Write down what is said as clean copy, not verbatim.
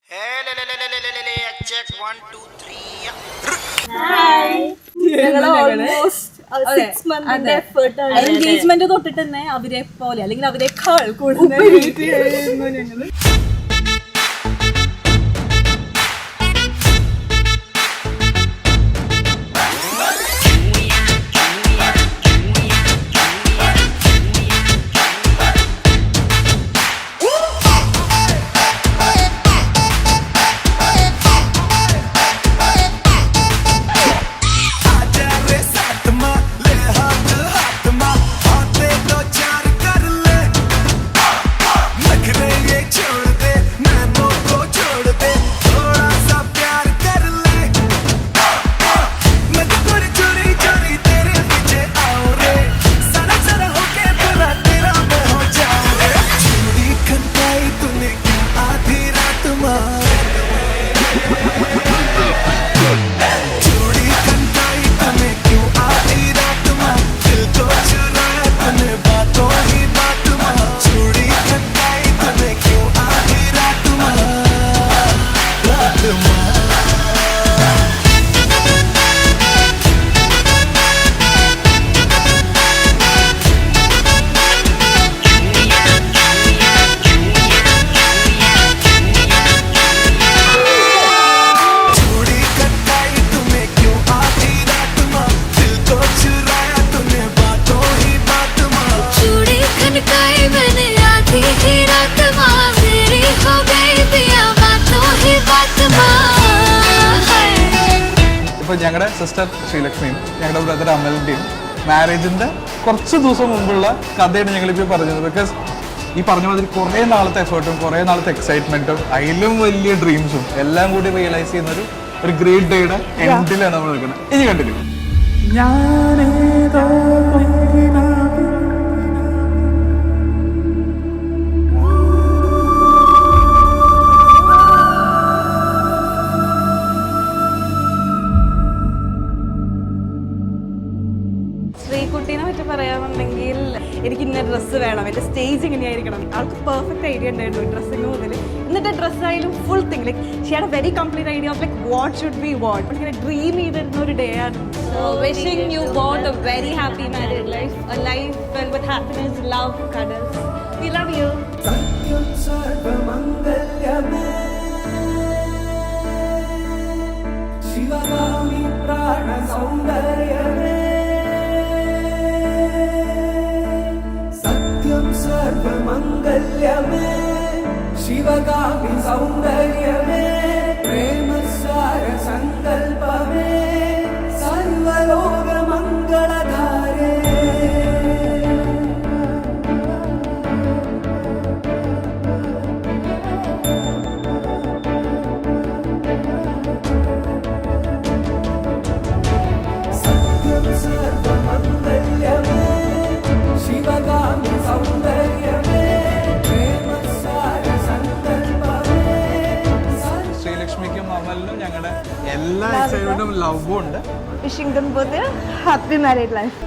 Check 1, 2, 3. Engagement തൊട്ടിട്ട് തന്നെ അവരെ പോലെ അല്ലെങ്കിൽ അവരെക്കാൾ കൂടുതൽ ഇപ്പോൾ ഞങ്ങളുടെ സിസ്റ്റർ ശ്രീലക്ഷ്മിയും ഞങ്ങളുടെ ബ്രദർ അമലിൻ്റെയും മാരേജിൻ്റെ കുറച്ച് ദിവസം മുമ്പുള്ള കഥയാണ് ഞങ്ങളിപ്പോൾ പറഞ്ഞത്. ബിക്കോസ് ഈ പറഞ്ഞ മാതിരി കുറേ നാളത്തെ എഫേർട്ടും കുറേ നാളത്തെ എക്സൈറ്റ്മെൻറ്റും അതിലും വലിയ ഡ്രീംസും എല്ലാം കൂടി റിയലൈസ് ചെയ്യുന്ന ഒരു ഗ്രേറ്റ് ഡേയുടെ എൻഡിലാണ് നമ്മൾ നിൽക്കുന്നത്. ഇനി കണ്ടിന്യൂ. ശ്രീകുട്ടീനെ പറ്റി പറയാമെന്നുണ്ടെങ്കിൽ എനിക്ക് ഇന്ന ഡ്രസ്സ് വേണം, എൻ്റെ സ്റ്റേജ് ഇങ്ങനെയായിരിക്കണം. ആൾക്ക് പെർഫെക്റ്റ് ഐഡിയ ഉണ്ടായിരുന്നു ഡ്രസ്സിങ് മുതൽ. എന്നിട്ട് ഡ്രസ്സായാലും full thing like she had a very complete idea of like what should be what. ഇങ്ങനെ ഡ്രീം ചെയ്തിരുന്ന ഒരു ഡേ ആണ്. Wishing you both a very happy married life, a life filled with happiness, love, cuddles. We love you. ശിവഗാമി പ്രാണ സൗന്ദര്യമേ സർവമംഗല്യമേ ശിവഗാമി സൗന്ദര്യമേ പ്രേമസാര സങ്കൽപ്പമേ സർവലോക മംഗളധാരേ. സത്യം സർവമംഗല്യമേ ശിവഗാമി സൗന്ദര്യമേ പ്രേമസാര സങ്കൽപ്പമേ. ശ്രീലക്ഷ്മിക്കും അമലിനും ഞങ്ങളുടെ എല്ലാ എക്സൈറ്റ്മെൻറ്റും ലവും ഉണ്ട്. Wishing them both a happy married life.